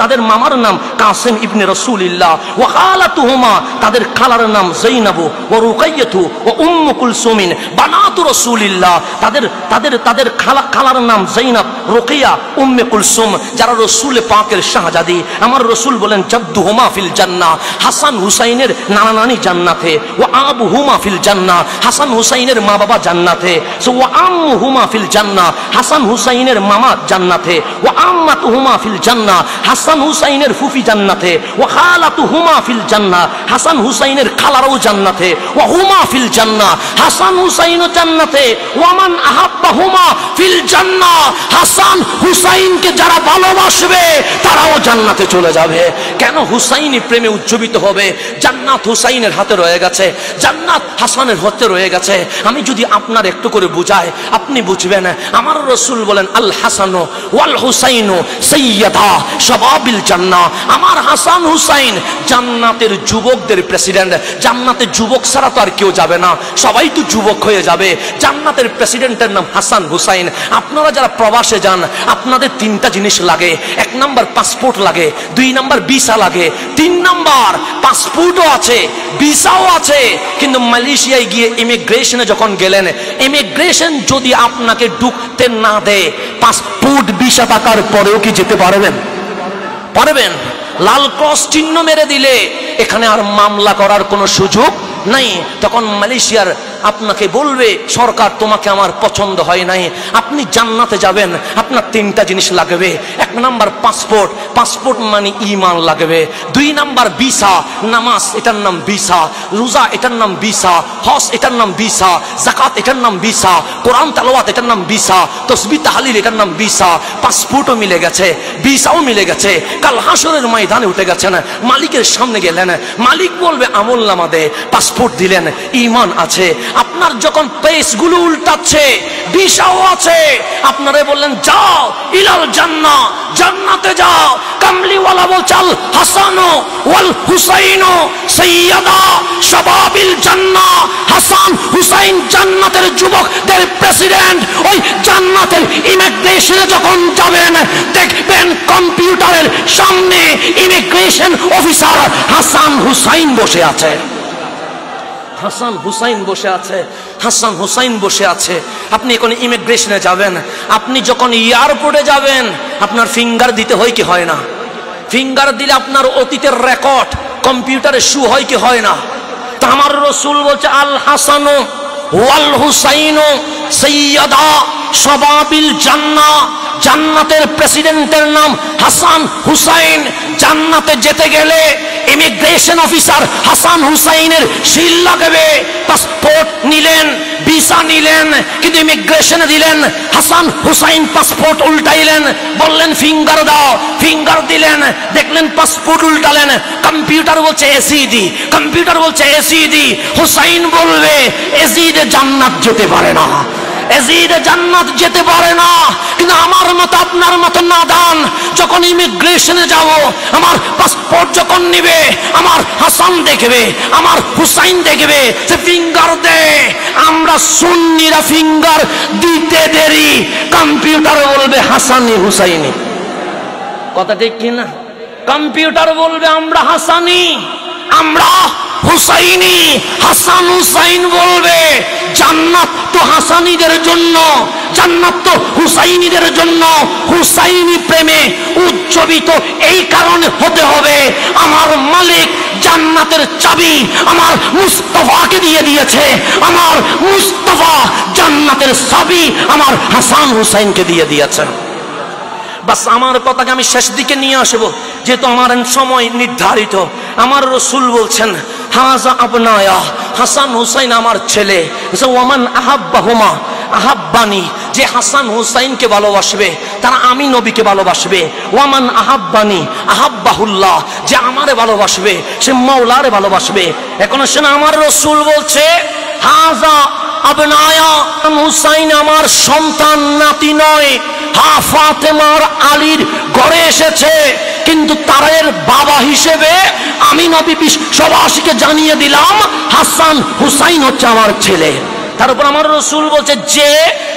তাদের মামার নাম কাসিম ইবনে রাসূলিল্লাহ। ওয়া খালাতুহুমা, তাদের খালার নাম যায়নাব ওয়া রুকাইয়াতু ওয়া উম্মু কুলসুমিন বানাতু রাসূলিল্লাহ, তাদের খালার নাম যায়নাব, রুকিয়া, উম্মে কুলসুম, যারা রাসূল পাকের শাহজাদি। আমার রাসূল বলেন, জাদ্দুহুমা ফিল জান্নাহ, হাসান হুসাইনের নানা নানি জান্নাতে। ওয়া আবুহুমা ফিল জান্নাহ, হাসান হুসাইনের মা বাবা জান্নাতে। ওয়া আম্মুহুমা ফিল জান্নাহ, হাসান হুসাইনের মামা জান্নাতে। ওয়া আম্মাতুহুমা ফিল জান্নাহ, হাসান হুসাইনের ফুফি জান্নাতে। ওয়া খালাতুহুমা ফিল জান্নাহ, হাসান হুসাইনের খালারাও জান্নাতে। ওয়া হুমা ফিল জান্নাহ, হাসান হুসাইনও জান্নাতে। ওয়া মান আহাব্বাহুমা ফিল জান্নাহ, হাসান হুসাইনকে যারা ভালোবাসবে তারাও জান্নাতে চলে যাবে। কেন? হুসাইনি প্রেমে উজ্জীবিত হবে। জান্নাত হুসাইনের হাতে রয়ে গেছে, জান্নাত হাসানের হাতে রয়ে গেছে। আমি যদি আপনার একটু করে বুঝাই, আপনি বুঝবেন। আমার রাসূল বলেন, আল হাসানু ওয়াল হুসাইনু সাইয়্যিদা শাবাবিল জান্নাহ, আমার হাসান হুসাইন জান্নাতের যুবকদের প্রেসিডেন্ট। জান্নাতের যুবক ছাড়া তো আর কেউ যাবে না, সবাই তো যুবক হয়ে যাবে। জান্নাতের প্রেসিডেন্টের নাম হাসান হুসাইন। আপনারা যারা প্রবাসে যান, আপনাদের তিনটা জিনিস লাগে। এক নাম্বার পাসপোর্ট লাগে, দুই নাম্বার ভিসা লাগে, তিন নাম্বার পাসপোর্টও আছে, ভিসাও আছে। কিন্তু মালয়েশিয়ায় গিয়ে ইমিগ্রেশনে যখন গেলেন, ইমিগ্রেশন যদি আপনাকে ঢুকতে না দেয়, পাসপোর্ট ভিসা থাকার পরেও কি যেতে পারবেন? পারবেন। লাল ক্রস চিহ্ন মেরে দিলে এখানে আর মামলা করার কোনো সুযোগ নাই। তখন মালয়েশিয়ার আপনাকে বলবে, সরকার তোমাকে আমার পছন্দ হয় নাই, আপনি জান্নাতে যাবেন, আপনার তিনটা জিনিস লাগবে। এক নাম্বার পাসপোর্ট, পাসপোর্ট মানে ঈমান লাগবে। দুই নাম্বার ভিসা, নামাজ এটার নাম ভিসা, রোজা এটার নাম ভিসা, হজ এটার নাম ভিসা, যাকাত এটার নাম ভিসা, কোরআন তেলাওয়াত এটার নাম ভিসা, তাসবিহ তাহলিল এটার নাম ভিসা। পাসপোর্টও মিলে গেছে, ভিসাও মিলে গেছে। কাল হাসরের ময়দানে উঠে গেছেন, মালিকের সামনে গেলেন, মালিক বলবে আমলনামা দে, পাসপোর্ট দিলেন, ঈমান আছে। আপনার যখন পেজগুলো উল্টাচ্ছে, ভিসাও আছে, আপনারা বললেন যাও ইলাল জান্নাহ, জান্নাতে যাও। কামলিওয়ালা বলছাল হাসানো ওয়াল হুসাইনো সাইয়্যিদা শাবাবিল জান্নাহ, হাসান হুসাইন জান্নাতের যুবকদের প্রেসিডেন্ট। ওই জান্নাতের ইমিগ্রেশনে যখন যাবেন, দেখবেন কম্পিউটারের সামনে ইমিগ্রেশন অফিসার হাসান হুসাইন বসে আছে। হাসান হুসাইন বসে আছে। হাসান হুসাইন বসে আছে। আপনি এখন ইমিগ্রেশনে যাবেন, আপনি যখন এয়ারপোর্টে যাবেন আপনার ফিঙ্গার দিতে হয় কি হয় না? ফিঙ্গার দিলে আপনার অতীতের রেকর্ড কম্পিউটারে শু হয় কি হয় না? তা আমার রাসূল বলছে আল হাসানু ওয়াল হুসাইনু সাইয়্যিদা শাবাবিল জান্নাহ। জান্নাতের প্রেসিডেন্টের নাম হাসান হুসাইন। জান্নাতে যেতে গেলে ইমিগ্রেশন অফিসার হাসান হুসাইনের সিল লাগবে। পাসপোর্ট নিলেন, ভিসা নিলেন, কিন্তু ইমিগ্রেশনে দিলেন হাসান হুসাইন। পাসপোর্ট উল্টাইলেন, বললেন ফিঙ্গার দাও, ফিঙ্গার দিলেন, দেখলেন পাসপোর্ট উল্টালেন। কম্পিউটার বলছে এসিডি, কম্পিউটার বলছে এসিডি। হুসাইন বলবে এসিডে জান্নাত যেতে পারে না, এজিদে জান্নাত যেতে পারে না। কিন্তু আমার মতো আপনার মতো নাদান যখন ইমিগ্রেশনে যাব, আমার পাসপোর্ট যখন নিবে, আমার হাসান দেখবে, আমার হুসাইন দেখবে, সে ফিঙ্গার দে। আমরা সুন্নিরা ফিঙ্গার দিতে দেরি, কম্পিউটার বলবে হাসানি হুসাইনি। কথা ঠিক কিনা? কম্পিউটার বলবে আমরা হাসানি, আমরা হুসাইনি। হাসান হুসাইন বলবে জান্নাত তো হাসানিদের জন্য, জান্নাত তো হুসাইনিদের জন্য। হুসাইনি প্রেমে উজ্জীবিত এই কারণে হতে হবে, আমার মালিক জান্নাতের চাবি আমার মুস্তাফাকে দিয়ে দিয়েছে, আমার মুস্তাফা জান্নাতের চাবি আমার হাসান হুসাইনকে দিয়ে দিয়েছে। বাস আমার কথাকে আমি শেষ দিকে নিয়ে আসবো, যেহেতু আমার সময় নির্ধারিত। আমার রাসূল বলছেন হাযা আবনায়া, হাসান হুসাইন আমার ছেলে। ওয়ামান আহাব্বাহুমা আহাব্বানি, যে হাসান হুসাইনকে ভালোবাসবে তারা আমি নবীকে ভালোবাসবে। ওয়ামান আহাব্বানি আহাব্বাহুল্লাহ, যে আমারে ভালোবাসবে সে মাওলারে ভালোবাসবে। এখন শোনা, আমার রাসূল বলছে হাযা আবনায়া, হুসাইন আমার সন্তান, নাতি নয়। হ্যাঁ, ফাতেমার আলীর ঘরে এসেছে, কিন্তু তারের বাবা হিসেবে আমি নবী বিশ্ববাসীকে জানিয়ে দিলাম হাসান হুসাইন হচ্ছে আমার ছেলে। তার উপর আমার রাসূল বলছে যে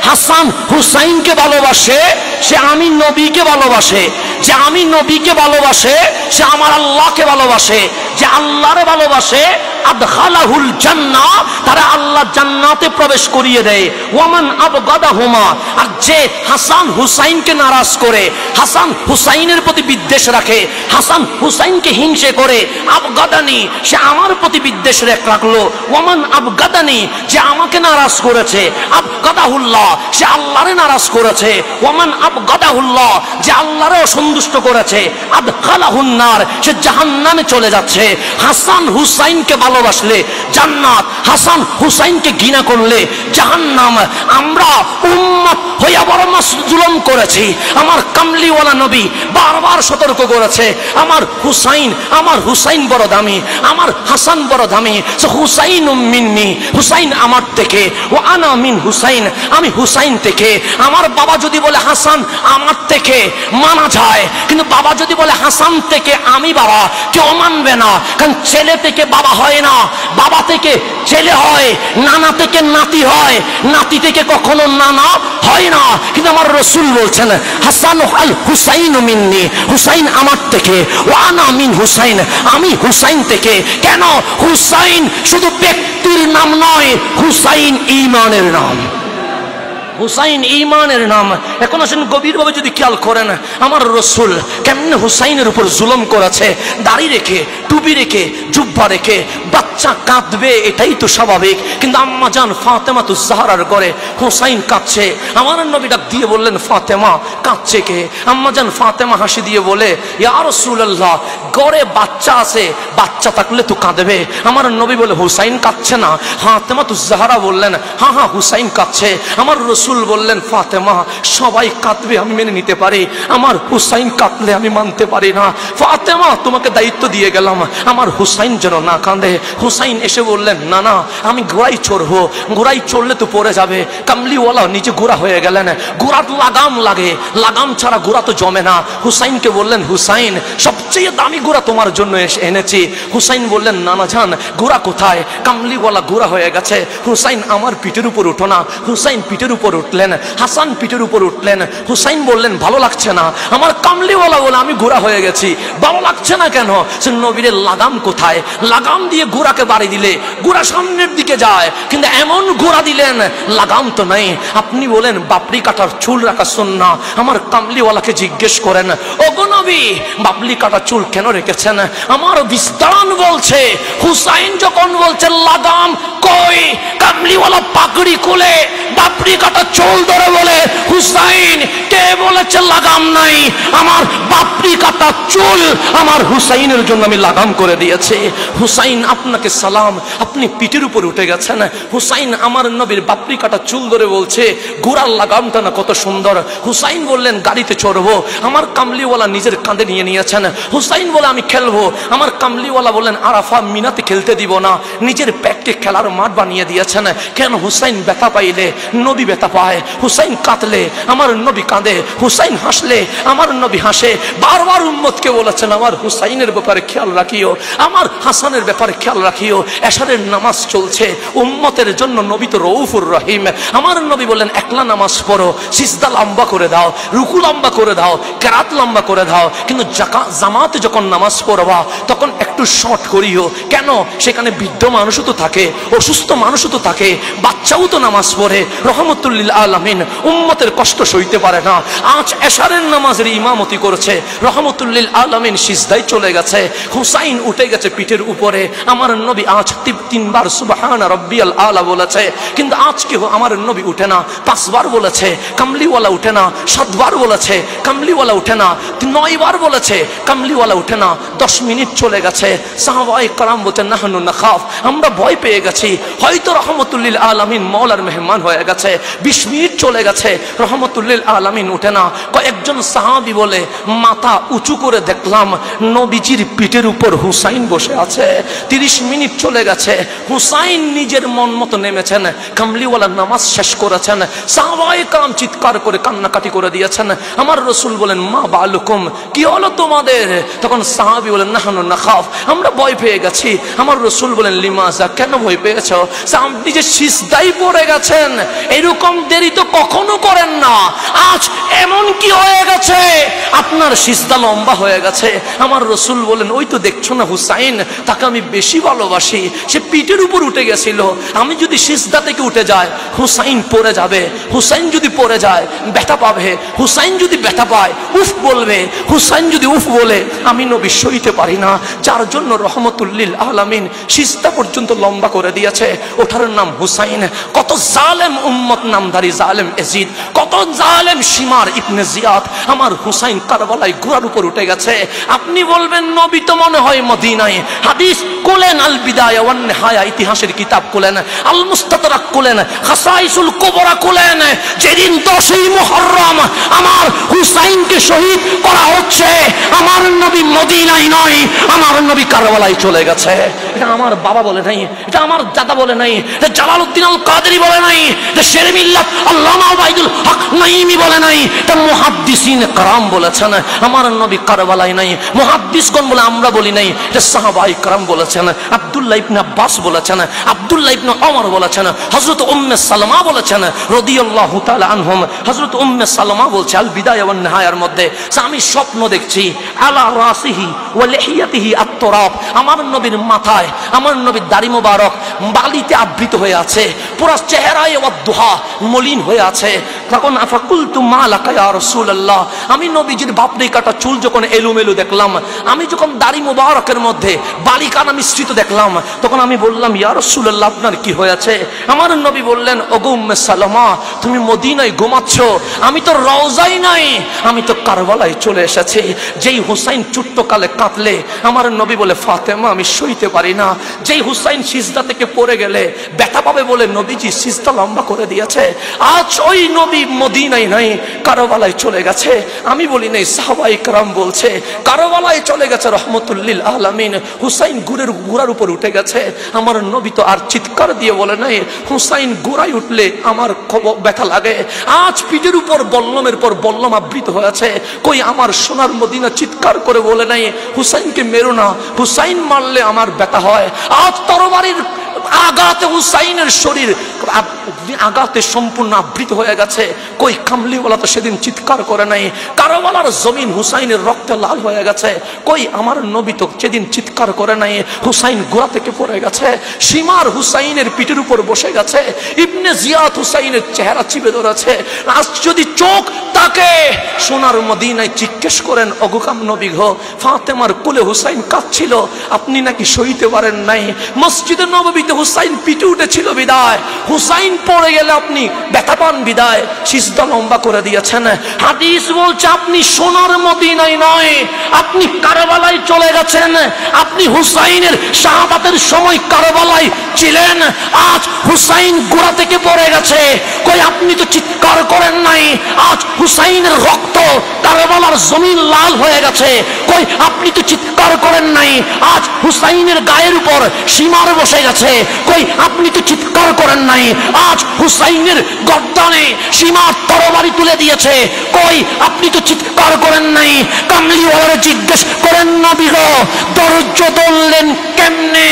হাসান হুসাইনকে ভালোবাসে সে আমি নবীকে ভালোবাসে, যে আমি নবীকে ভালোবাসে সে আমার আল্লাহকে ভালোবাসে, যে আল্লাহরে ভালোবাসে আদখালাহুল জান্নাহ, তারা আল্লাহ জান্নাতে প্রবেশ করিয়ে দেয়। ওয়ামান আবগাদাহুমা, আর যে হাসান হুসাইনকে নারাজ করে, হাসান হুসাইনের প্রতি বিদ্বেষ রাখে, হাসান হুসাইনকে হিংসে করে, আবগাদানি, সে আমার প্রতি বিদ্বেষ রাখলো। ওয়ামান আবগাদানি, যে আমাকে নারাজ করেছে, আবগাদাহুল্লাহ, সে আল্লাহরে নারাজ করেছে। ওয়ামান আবগাদাহুল্লাহ, যে আল্লাহরে অসন্তুষ্ট করেছে, আদখালাহুন নার, সে জাহান্নামে চলে যাচ্ছে। হাসান হুসাইনকে ভালোবাসলে জান্নাত, হাসান হুসাইনকে ঘৃণা করলে জাহান্নাম। আমরা উম্মত হইয়া বড় জুলুম করেছি। আমার কামলিওয়ালা নবী বারবার সতর্ক করেছে, আমার হুসাইন বড় দামি, আমার হাসান বড় দামি। হুসাইন মিন্নি, হুসাইন আমার থেকে। ও আনা মিন হুসাইন, আমি হুসাইন থেকে। আমার বাবা যদি বলে হাসান আমার থেকে মানা যায়, কিন্তু বাবা যদি বলে হাসান থেকে আমি বাবা, কেউ মানবে না। কারণ ছেলে থেকে বাবা হয় না, বাবা থেকে ছেলে হয়, নানা থেকে নাতি হয়, নাতি থেকে কখনো নানা হয় না। কিন্তু আমার রাসূল বলছেন হাসান আল হুসাইন মিন্নি, হুসাইন আমার থেকে। ও আনা মিন হুসাইন, আমি হুসাইন থেকে। কেন? হুসাইন শুধু ব্যক্তির নাম নয়, হুসাইন ঈমানের নাম, হুসাইন ঈমানের নাম। এখন আসেন গভীরভাবে যদি খেয়াল করেন আমার রাসূল কেমনে হুসাইনের উপর জুলুম করেছে। দাড়ি রেখে, টুপি রেখে, জুব্বা রেখে, বাচ্চা কাঁদবে এটাই তো স্বাভাবিক, কিন্তু আম্মা জান ফাতেমা তো জাহরার ঘরে হুসাইন কাঁদছে। আমার নবী ডাক দিয়ে বললেন ফাতেমা কাঁদছে কে? আম্মা জান ফাতেমা হাসি দিয়ে বলে ইয়া রাসূলুল্লাহ, ঘরে বাচ্চা আছে, বাচ্চা থাকলে তো কাঁদবে। আমার নবী বলে হুসাইন কাঁদছে না? ফাতেমা তো জাহরা বললেন হ্যাঁ হ্যাঁ হুসাইন কাঁদছে। আমার রাসূল বললেন ফাতেমা সবাই কাঁদবে আমি মেনে নিতে পারি, আমার হুসাইন কাঁদলে আমি মানতে পারি না। ফাতেমা তোমাকে দায়িত্ব দিয়ে গেলাম আমার হুসাইন যেন না কাঁদে। হুসাইন এসে বললেন না না আমি ঘোড়ায় চড়বো, ঘোড়ায় চড়লে তো পড়ে যাবে। কামলিওয়ালা নিচে ঘোড়া হয়ে গেলেন, ঘোড়ার লাগাম লাগে, লাগাম ছাড়া ঘোড়া তো জমে না। হুসাইনকে বললেন হুসাইন সবচেয়ে দামি ঘোড়া তোমার জন্য এনেছি। হুসাইন বললেন নানা জান ঘোড়া কোথায়? কামলিওয়ালা ঘোড়া হয়ে গেছে। হুসাইন আমার পিঠের উপর উঠো না, হুসাইন পিঠের উপর উঠলেন, হাসান পিঠের উপর উঠলেন। হুসাইন বললেন ভালো লাগছে না, আমার কামলিওয়ালা বলে আমি ঘোড়া হয়ে গেছি, ভালো লাগছে না কেন? সে নবীর লাগাম কোথায়? লাগাম দিয়ে ঘোড়াকে বাড়ি দিলে ঘোড়া সামনের দিকে যায়, কিন্তু এমন ঘোড়া দিলেন লাগাম তো নাই। আপনি বলেন বাপরি কাটার চুল রাখা সুন্নাহ, আমার কামলিওয়ালাকে জিজ্ঞেস করেন ওগো নবী বাপরি কাটা চুল কেন রেখেছেন? আমার বিস্তান বলছে হুসাইন যখন বলছে লাগাম কই, কামলিওয়ালা পাগড়ি খুলে বাপরি কাটা চুল ধরে বলে হুসাইন কে বলেছে লাগাম নাই? আমার বাপরি কাটা চুল আমার হুসাইনের জন্য আমি লাগাম করে দিয়েছি। হুসাইন আপনাকে সালাম, আপনি পিঠের উপর উঠে গেছেন। হুসাইন আমার নবীর বাপরি কাটা চুল ধরে বলছে ঘোড়ার লাগামটা না কত সুন্দর। হুসাইন বললেন গাড়িতে চড়বো, আমার কামলিওয়ালা নিজের কাঁধে নিয়ে নিয়েছেন। হুসাইন বলে আমি খেলবো, আমার কামলিওয়ালা বললেন আরাফা মিনাতে খেলতে দিব না, নিজের প্যাককে খেলার মাঠ বানিয়ে দিয়েছেন। কেন? হুসাইন ব্যথা পাইলে নবী ব্যথা পায়, হুসাইন কাঁদলে আমার নবী কাঁদে, হুসাইন হাসলে আমার নবী হাসে। বারবার উম্মতকে বলেছেন আমার হুসাইনের ব্যাপারে খেয়াল রাখিও, আমার হাসানের ব্যাপারে খেয়াল রাখিও। এশারের নামাজ চলছে, উম্মতের জন্য নবী তো রউফুর রহিম। আমার নবী বললেন একলা নামাজ পড়ো, সিজদা লম্বা করে দাও, রুকু লম্বা করে দাও, কেরাত লম্বা করে দাও, কিন্তু জামাতে যখন নামাজ পড়বা তখন একটু শর্ট করিও। কেন? সেখানে বৃদ্ধ মানুষও তো থাকে, অসুস্থ মানুষও তো থাকে, বাচ্চাও তো নামাজ পড়ে। রহমতুল্লিল আলামিন উম্মতের কষ্ট সইতে পারে না। আজ এশারের নামাজের ইমামতি করেছে, রহমতুল্লিল আলামিন সিজদায় চলে গেছে, হুসাইন উঠে গেছে পিঠের উপরে। আমার নবী আজ 3 বার সুবহান রাব্বিয়াল আলা বলেছে, কিন্তু আজকে আমার নবী উঠে না। 5 বার বলেছে, কামলিওয়ালা উঠে না। 7 বার বলেছে, কামলিওয়ালা উঠে না। 9 বার বলেছে, কামলিওয়ালা উঠে না। 10 মিনিট চলে গেছে, সাহাবায়ে কেরাম বলতেন নাহনু নাখাফ, আমরা ভয় পেয়ে গেছি, হয়তো রহমতুল্লিল আলামিন মওলার মেহমান হয়ে গেছে। 20 মিনিট চলে গেছে, রহমতুল্লিল আলামিন উঠে না। কয়েকজন সাহাবী বলে মাথা উঁচু করে দেখলাম নবীজির পিঠের উপর হুসাইন বসে আছে। 30 মিনিট চলে গেছে, হুসাইন নিজের মন মতো নেমেছেন, কামলিওয়ালা নামাজ শেষ করেছেন। সাহাবায়ে কেরাম চিৎকার করে কান্নাকাটি করে দিয়েছেন। আমার রাসূল বলেন মা বালুকুম, কি হলো তোমাদের? তখন সাহাবী বলেন নাহনু নাখাফ, আমরা ভয় পেয়ে গেছি। আমার রাসূল বলেন লিমাজা, কেন ভয় পেয়েছো? আপনি যে সিজদায় পড়ে গেছেন, এরকম দেরি তো কখনো করেন না। আজ এমন কি হয়ে গেছে আপনার সিজদা লম্বা হয়ে গেছে? আমার রাসূল বলেন ওই তো দেখছো না হুসাইন, তাকে আমি বেশি ভালোবাসি, সে পিঠের উপর উঠে গেছিল, আমি যদি সিজদা থেকে উঠে যায় হুসাইন পড়ে যাবে, হুসাইন যদি পড়ে যায় ব্যথা পাবে, হুসাইন যদি ব্যথা পায় উফ বলবে, হুসাইন যদি উফ বলে আমি নবী সইতে পারি না। যার জন্য রহমতুল্লিল আলামিন সিজদা পর্যন্ত লম্বা করে দিয়েছে। ওঠার নাম হুসাইন। কত জালেম উম্মত নামধারী জালেম এজিদ, কত জালেম শিমার ইবনে জিয়াদ, আমার হুসাইন কারবালায় ঘোড়ার উপর উঠে গেছে। আপনি বলবেন নবী তো মনে হয় মদিনায়। হাদিস কোলেন, আল বিদায়া ওয়ান নিহায়া ইতিহাসের কিতাব কোলেন, আল মুস্তাদরাক কোলেন, খাসাইসুল কুবরা কোলেন। যেদিন 10ই মুহররম আমার হুসাইনকে শহীদ করা হচ্ছে, আমার নবী মদিনায় নয়, আমার নবী কারবালায় চলে গেছে। এটা আমার বাবা বলে নাই, এটা আমার দাদা বলে নাই, এটা জালালউদ্দিন আল কাদেরী বলে নাই, এটা শেরে মিল্লাত আল্লামা ওবাইদুল হক নাঈমি বলে নাই, এটা মুহাদ্দিসিন کرام বলেছেন। আমার নবী কারবালায় নাই, মুহাদ্দিসগণ বলে আমরা বলি নাই, এটা সাহাবায়ে کرام বলেছেন, আব্দুল্লাহ ইবনে আব্বাস বলেছেন, আব্দুল্লাহ ইবনে ওমর বলেছেন, হযরত উম্মে সালমা বলেছেন রাদিয়াল্লাহু তাআলা আনহুম। হযরত উম্মে সালমা বলছে আল বিদায়া ওয়ান নিহায়ার মধ্যে, আমি স্বপ্ন দেখছি আলা রাসিহি ওয়া লিহিয়াতিহি আত-তুরাব, আমার নবীর মাথায় আমার নবীর দাড়ি মোবারক বালিতে আবৃত হয়ে আছে, পুরো চেহারায় ওয়াদুহা মলিন হয়ে আছে। তখন ফাকুলতু মা লাকা ইয়া রাসূলুল্লাহ, আমি নবীজির বাপরি কাটা চুল যখন এলোমেলো দেখলাম, আমি যখন দাড়ি মোবারকের মধ্যে বালি কানা মিশ্রিত দেখলাম, তখন আমি বললাম ইয়া রাসূলুল্লাহ আপনার কি হয়েছে? আমার নবী বললেন ওগো উম্মে সালামা, তুমি মদিনায় ঘুমাচ্ছ, আমি তো রওজায় নাই, আমি তো কারবালায় চলে এসেছি। যেই হুসাইন ছোট্টকালে কাঁদলে আমার নবী বলে ফাতেমা আমি সইতে পারি না, যেই হুসাইন সিজদা থেকে পড়ে গেলে ব্যথা পাবে বলে নবীজি সিজদা লম্বা করে দিয়েছে। আজ ওই নবী মদিনায় নাই, কারবালায় চলে গেছে। আমি বলি নাই, সাহাবায়ে কেরাম বলছে কারবালায় চলে গেছে রহমতুল্লিল আলামিন। হুসাইন ঘোড়ার উপর উঠে গেছে। আমার নবী তো আর চিৎকার দিয়ে বলে নাই হুসাইন ঘোড়ায় উঠলে আমার ব্যথা লাগে। আজ পিঠের উপর বল্লমের পর বল্লম আবৃত হয়েছে। কই আমার সোনার মদিনা চিৎকার করে বলে নাই হুসাইনকে মেরো না, হুসাইন মারলে আমার ব্যথা হয়। আজ তরবারির আঘাতে হুসাইনের শরীর আঘাতে সম্পূর্ণ আবৃত হয়ে গেছে। কই কামলিওয়ালা তো সেদিন চিৎকার করে নাই, কারবালার জমিন হুসাইনের রক্তে লাল হয়ে গেছে। কই আমার নবী তো সেদিন চিৎকার করে নাই, হুসাইন গোড়া থেকে পড়ে গেছে, সীমার হুসাইনের পিঠের উপর বসে গেছে, ইবনে জিয়াদ হুসাইনের চেহারা চিপে ধরেছে। আজ যদি চোখ তাকে সোনার মদিনায় জিজ্ঞেস করেন, অগুকাম নবী গো, ফাতেমার কোলে হুসাইন কাঁদছিল, আপনি নাকি সইতে পারেন নাই, মসজিদে নববীতে হুসাইন পিটে উঠেছিল বিদায়, হুসাইন পড়ে গেলে আপনি ব্যথা পান বিদায় সিজদা লম্বা করে দিয়েছেন। হাদিস বলছে আপনি সোনার মদিনায় নয়, আপনি কারবালায় চলে গেছেন। আপনি হুসাইনের শাহাদাতের সময় কারবালায় ছিলেন, আজ হুসাইন গোড়া থেকে পড়ে গেছে। কই আপনি তো চিৎকার করেন নাই, আজ হুসাইনের রক্ত কারবালার জমিন লাল হয়ে গেছে। কই আপনি তো চিৎকার করেন নাই, আজ হুসাইনের গায়ের উপর সীমার বসে গেছে। কই আপনি তো চিৎকার করেন নাই, আজ হুসাইনের গর্দানে সীমার তরবারি তুলে দিয়েছে। কই আপনি তো চিৎকার করেন নাই। কামলিওয়ালার জিজ্ঞেস করেন, নবী গো ধৈর্য ধরলেন কেমনে?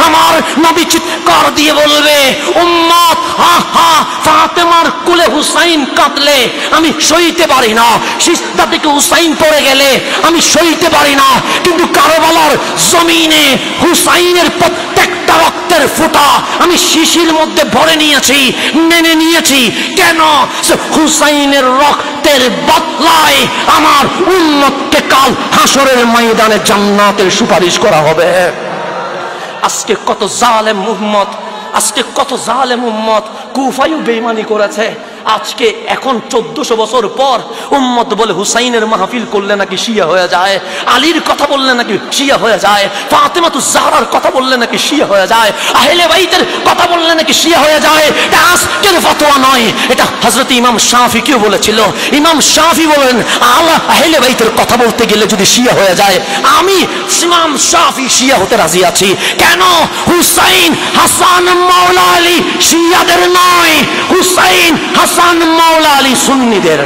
আমার নবী চিৎকার দিয়ে বলবে, উম্মত আহা, ফাতেমার কোলে হুসাইন কাঁদলে আমি সইতে পারি না, সিজদা থেকে হুসাইন পড়ে গেলে আমি সইতে পারি না, কিন্তু কারবালার জমিনে হুসাইনের প্রত্যেকটা রক্তের ফোঁটা আমি শিশির মধ্যে ভরে নিয়েছি, মেনে নিয়েছি। কেন? হুসাইনের রক্তের বদলায় আমার উম্মতকে কাল হাসরের ময়দানে জান্নাতের সুপারিশ করা হবে। আজকে কত জালেম উম্মত, আজকে কত জালেম উম্মত কুফায়ও বেঈমানি করেছে। আজকে এখন 1400 বছর পর উম্মত বলে হুসাইনের মাহফিল করলে নাকি শিয়া হয়ে যায়, আলীর কথা বললে নাকি শিয়া হয়ে যায়, ফাতেমাতুজ জাহরার কথা বললে নাকি শিয়া হয়ে যায়, আহলে বাইতের কথা বললে নাকি শিয়া হয়ে যায়। এটা আজকের ফতোয়া নয়, এটা হযরত ইমাম শাফি কেউ বলেছিল। ইমাম শাফি বলেন, আহলে বাইতের কথা বলতে গেলে যদি শিয়া হয়ে যায়, আমি ইমাম শাফি শিয়া হতে রাজি আছি। কেন? হুসাইন হাসান মাওলা আলী শিয়াদের নয়, হুসাইন হাসান মাওলা আলী সুন্নিদের।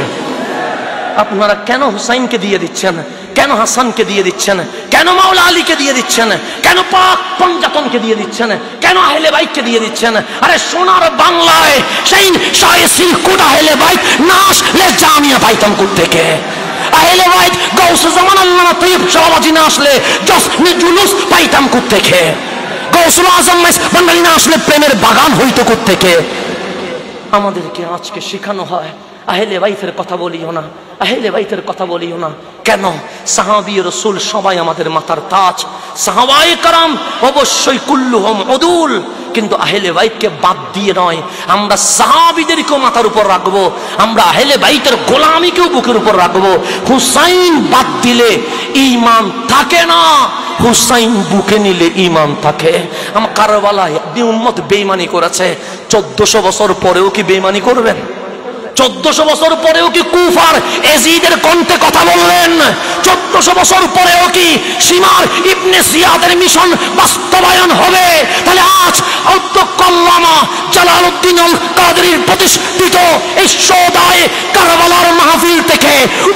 আপনারা কেন হুসাইনকে দিয়ে দিচ্ছেন? কেন হাসানকে দিয়ে দিচ্ছেন? কেন মাওলা আলীকে দিয়ে দিচ্ছেন? কেন পাক পঞ্জাতনকে দিয়ে দিচ্ছেন? কেন আহলে বাইতকে দিয়ে দিচ্ছেন? আরে সোনার বাংলায় সেই শায়েসিল কুদ আহলে বাইত না আসলে জামিয়া পাইতাম কোথা থেকে? আহলে বাইত গাউসে জামান আল্লামা তৈয়ব শাহবাজি না আসলে জশ্নে জুলুস পাইতাম কোথা থেকে? গাউসুল আজম বাঙালি না আসলে প্রেমের বাগান হইতো কোথা থেকে? আমাদেরকে আজকে শেখানো হয় আহলে বাইতের কথা বলিও না, আহলে বাইতের কথা বলিও না। কেন? সাহাবী রাসূল সবাই আমাদের মাথার তাজ, সাহাবায়ে کرام অবশ্যই কুল্লুহুম উদুল, কিন্তু আহলে বাইতকে বাদ দিয়ে নয়। আমরা সাহাবীদেরকে মাথার উপর রাখবো, আমরা আহলে বাইতের গোলামিকেও বুকের উপর রাখবো। হুসাইন বাদ দিলে ঈমান থাকে না, হুসাইন বুকে নিলে ঈমান থাকে। আমার কারবালায় উম্মত বেঈমানি করেছে, 1400 বছর পরেও কি বেঈমানি করবেন? 1400 বছর পরেও কি কুফার এজিদের কণ্ঠে কথা বললেন? 1400 বছর পরেও কি সীমার ইবনে জিয়াদের মিশন বাস্তবায়ন হবে? তাহলে আজ অধ্যক্ষ আল্লামা জালালউদ্দিন আল কাদেরীর প্রতিষ্ঠিত এই সদায়ে কারবালার মাহফিল থেকে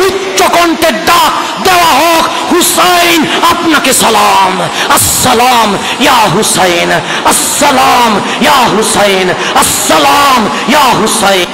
উচ্চ কণ্ঠে ডাক দেওয়া হোক, হুসাইন আপনাকে সালাম, আসসালাম ইয়া হুসাইন, আসসালাম ইয়া হুসাইন, আসসালাম ইয়া হুসাইন।